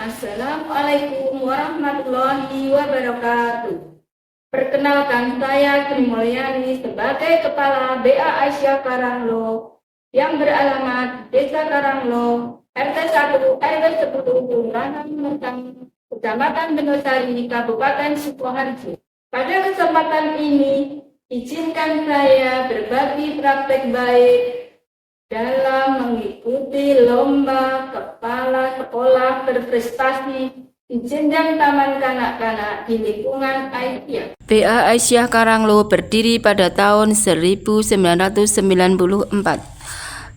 Assalamualaikum warahmatullahi wabarakatuh. Perkenalkan, saya Sri Mulyani sebagai Kepala BA Aisyah Karanglo yang beralamat Desa Karanglo, RT 1 RW 10 Kelurahan Mertang, Kecamatan Benosari, Kabupaten Sukoharjo. Pada kesempatan ini, izinkan saya berbagi praktek baik dalam mengikuti lomba kepala sekolah berprestasi di jenjang taman kanak-kanak di lingkungan Aisyah. BA Aisyah Karanglo berdiri pada tahun 1994.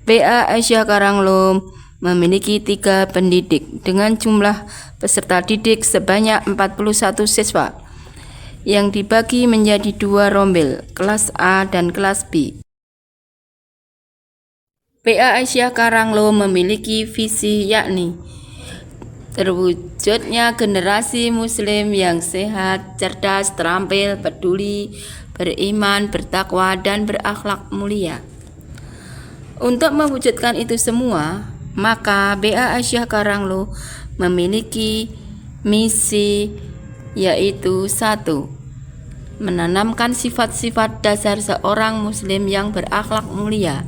BA Aisyah Karanglo memiliki 3 pendidik dengan jumlah peserta didik sebanyak 41 siswa yang dibagi menjadi 2 rombel, kelas A dan kelas B. BA Aisyah Karanglo memiliki visi yakni terwujudnya generasi muslim yang sehat, cerdas, terampil, peduli, beriman, bertakwa, dan berakhlak mulia. Untuk mewujudkan itu semua, maka BA Aisyah Karanglo memiliki misi yaitu 1. Menanamkan sifat-sifat dasar seorang muslim yang berakhlak mulia.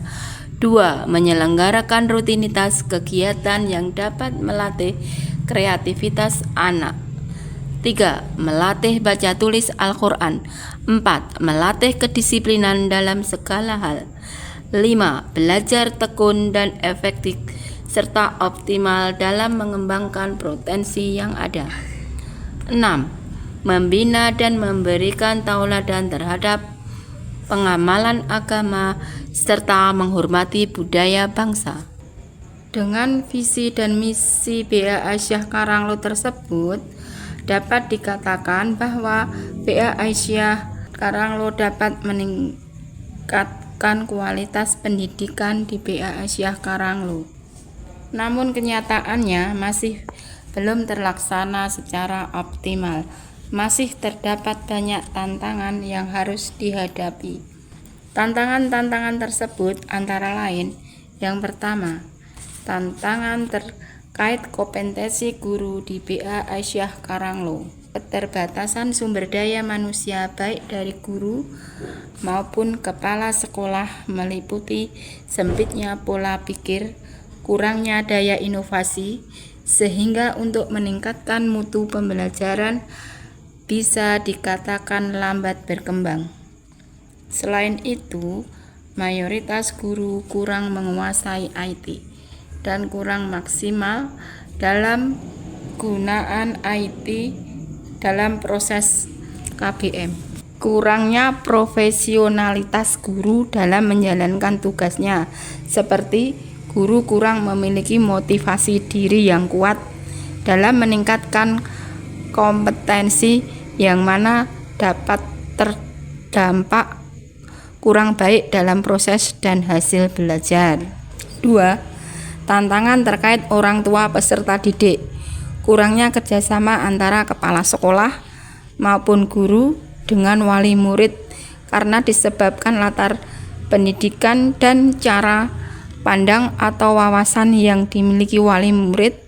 2. Menyelenggarakan rutinitas kegiatan yang dapat melatih kreativitas anak. 3. Melatih baca tulis Al-Quran. 4. Melatih kedisiplinan dalam segala hal. 5. Belajar tekun dan efektif serta optimal dalam mengembangkan potensi yang ada. 6. Membina dan memberikan tauladan terhadap pengamalan agama serta menghormati budaya bangsa. Dengan visi dan misi BA Aisyah Karanglo tersebut, dapat dikatakan bahwa BA Aisyah Karanglo dapat meningkatkan kualitas pendidikan di BA Aisyah Karanglo. Namun kenyataannya masih belum terlaksana secara optimal. Masih terdapat banyak tantangan yang harus dihadapi. Tantangan-tantangan tersebut antara lain: yang pertama, tantangan terkait kompetensi guru di BA Aisyah Karanglo. Keterbatasan sumber daya manusia baik dari guru maupun kepala sekolah meliputi sempitnya pola pikir, kurangnya daya inovasi, sehingga untuk meningkatkan mutu pembelajaran bisa dikatakan lambat berkembang. Selain itu, mayoritas guru kurang menguasai IT dan kurang maksimal dalam gunaan IT dalam proses KBM. Kurangnya profesionalitas guru dalam menjalankan tugasnya, seperti guru kurang memiliki motivasi diri yang kuat dalam meningkatkan kompetensi yang mana dapat terdampak kurang baik dalam proses dan hasil belajar. 2. Tantangan terkait orang tua peserta didik. Kurangnya kerjasama antara kepala sekolah maupun guru dengan wali murid karena disebabkan latar pendidikan dan cara pandang atau wawasan yang dimiliki wali murid,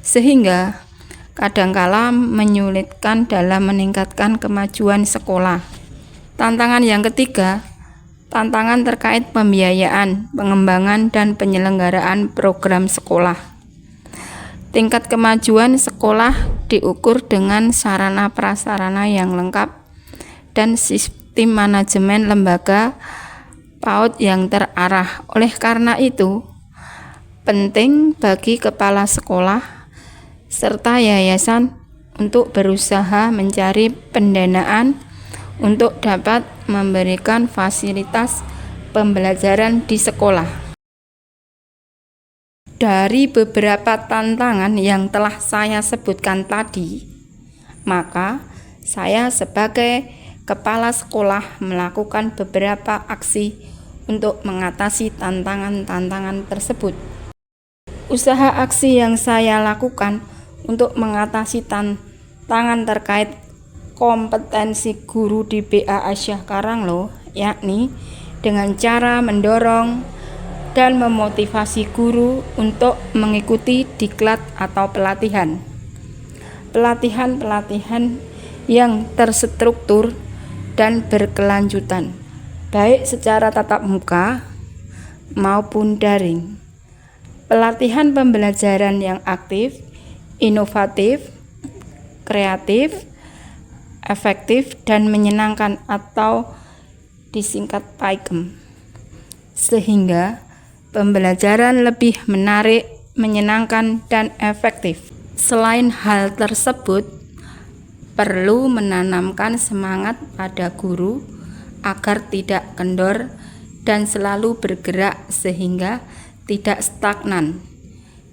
sehingga kadangkala menyulitkan dalam meningkatkan kemajuan sekolah. Tantangan yang ketiga, tantangan terkait pembiayaan, pengembangan, dan penyelenggaraan program sekolah. Tingkat kemajuan sekolah diukur dengan sarana prasarana yang lengkap dan sistem manajemen lembaga PAUD yang terarah. Oleh karena itu, penting bagi kepala sekolah serta yayasan untuk berusaha mencari pendanaan untuk dapat memberikan fasilitas pembelajaran di sekolah. Dari beberapa tantangan yang telah saya sebutkan tadi, maka saya sebagai kepala sekolah melakukan beberapa aksi untuk mengatasi tantangan-tantangan tersebut. Usaha aksi yang saya lakukan untuk mengatasi tantangan terkait kompetensi guru di BA Aisyah Karanglo, yakni dengan cara mendorong dan memotivasi guru untuk mengikuti diklat atau pelatihan pelatihan-pelatihan yang terstruktur dan berkelanjutan, baik secara tatap muka maupun daring. Pelatihan pembelajaran yang aktif, inovatif, kreatif, efektif, dan menyenangkan atau disingkat PAIKEM, sehingga pembelajaran lebih menarik, menyenangkan, dan efektif. Selain hal tersebut, perlu menanamkan semangat pada guru agar tidak kendor dan selalu bergerak sehingga tidak stagnan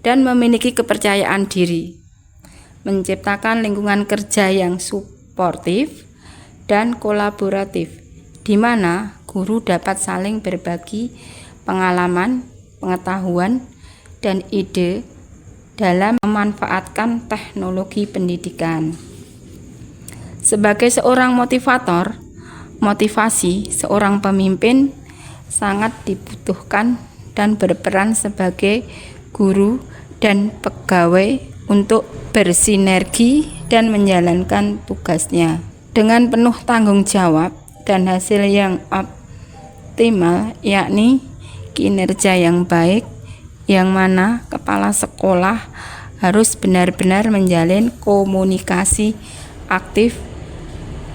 dan memiliki kepercayaan diri. Menciptakan lingkungan kerja yang suportif dan kolaboratif, di mana guru dapat saling berbagi pengalaman, pengetahuan, dan ide dalam memanfaatkan teknologi pendidikan. Sebagai seorang motivator, motivasi seorang pemimpin sangat dibutuhkan dan berperan sebagai guru dan pegawai untuk bersinergi dan menjalankan tugasnya dengan penuh tanggung jawab dan hasil yang optimal, yakni kinerja yang baik, yang mana kepala sekolah harus benar-benar menjalin komunikasi aktif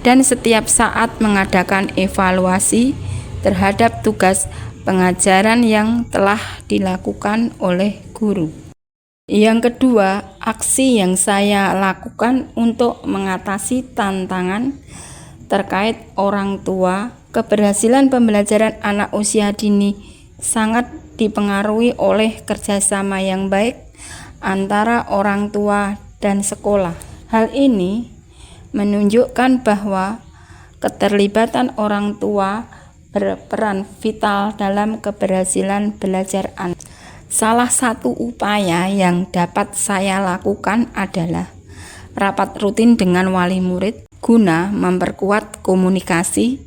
dan setiap saat mengadakan evaluasi terhadap tugas pengajaran yang telah dilakukan oleh guru. Yang kedua, aksi yang saya lakukan untuk mengatasi tantangan terkait orang tua. Keberhasilan pembelajaran anak usia dini sangat dipengaruhi oleh kerjasama yang baik antara orang tua dan sekolah. Hal ini menunjukkan bahwa keterlibatan orang tua berperan vital dalam keberhasilan belajar anak. Salah satu upaya yang dapat saya lakukan adalah rapat rutin dengan wali murid guna memperkuat komunikasi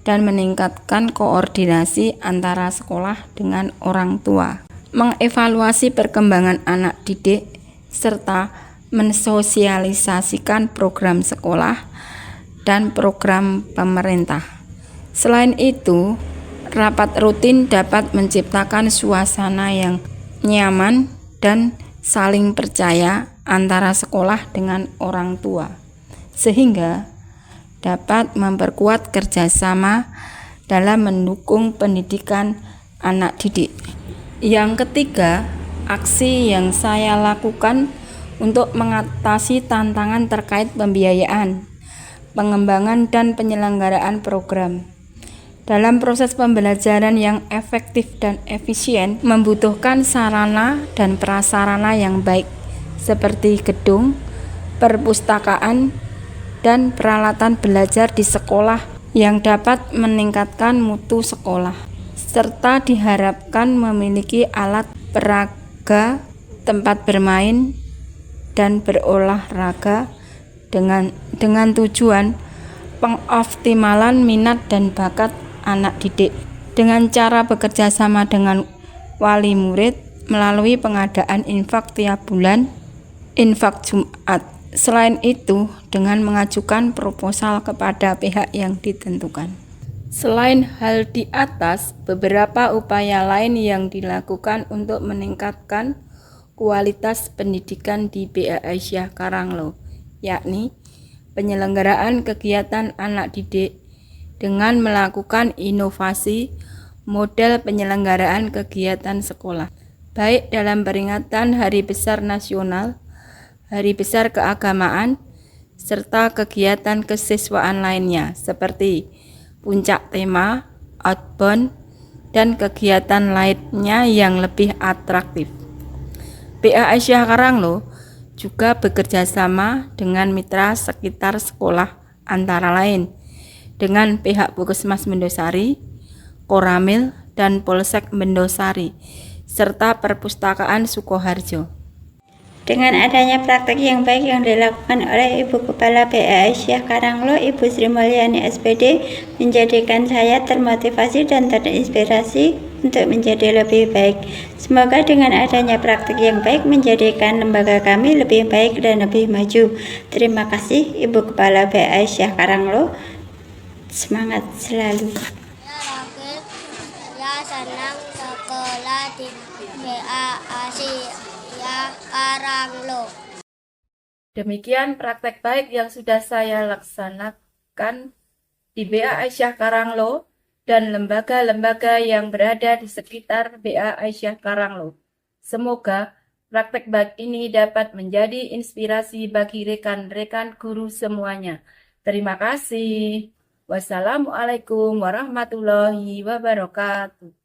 dan meningkatkan koordinasi antara sekolah dengan orang tua, mengevaluasi perkembangan anak didik, serta mensosialisasikan program sekolah dan program pemerintah. Selain itu, rapat rutin dapat menciptakan suasana yang nyaman dan saling percaya antara sekolah dengan orang tua, sehingga dapat memperkuat kerjasama dalam mendukung pendidikan anak didik. Yang ketiga, aksi yang saya lakukan untuk mengatasi tantangan terkait pembiayaan, pengembangan, dan penyelenggaraan program. Dalam proses pembelajaran yang efektif dan efisien membutuhkan sarana dan prasarana yang baik seperti gedung, perpustakaan, dan peralatan belajar di sekolah yang dapat meningkatkan mutu sekolah, serta diharapkan memiliki alat peraga, tempat bermain, dan berolahraga dengan tujuan pengoptimalan minat dan bakat anak didik dengan cara bekerja sama dengan wali murid melalui pengadaan infak tiap bulan, infak Jumat. Selain itu, dengan mengajukan proposal kepada pihak yang ditentukan. Selain hal di atas, beberapa upaya lain yang dilakukan untuk meningkatkan kualitas pendidikan di BA Aisyah Karanglo, yakni penyelenggaraan kegiatan anak didik dengan melakukan inovasi model penyelenggaraan kegiatan sekolah, baik dalam peringatan Hari Besar Nasional, Hari Besar Keagamaan, serta kegiatan kesiswaan lainnya seperti puncak tema, outbound, dan kegiatan lainnya yang lebih atraktif. BA Aisyah Karanglo juga bekerja sama dengan mitra sekitar sekolah antara lain dengan pihak Puskesmas Mendosari, Koramil, dan Polsek Mendosari, serta Perpustakaan Sukoharjo. Dengan adanya praktek yang baik yang dilakukan oleh Ibu Kepala BA Aisyah Karanglo, Ibu Sri Mulyani SPD, menjadikan saya termotivasi dan terinspirasi untuk menjadi lebih baik. Semoga dengan adanya praktik yang baik menjadikan lembaga kami lebih baik dan lebih maju. Terima kasih Ibu Kepala BA Aisyah Karanglo. Semangat selalu. Saya senang sekolah di BA Aisyah Karanglo. Demikian praktek baik yang sudah saya laksanakan di BA Aisyah Karanglo dan lembaga-lembaga yang berada di sekitar BA Aisyah Karanglo. Semoga praktek baik ini dapat menjadi inspirasi bagi rekan-rekan guru semuanya. Terima kasih. Wassalamualaikum warahmatullahi wabarakatuh.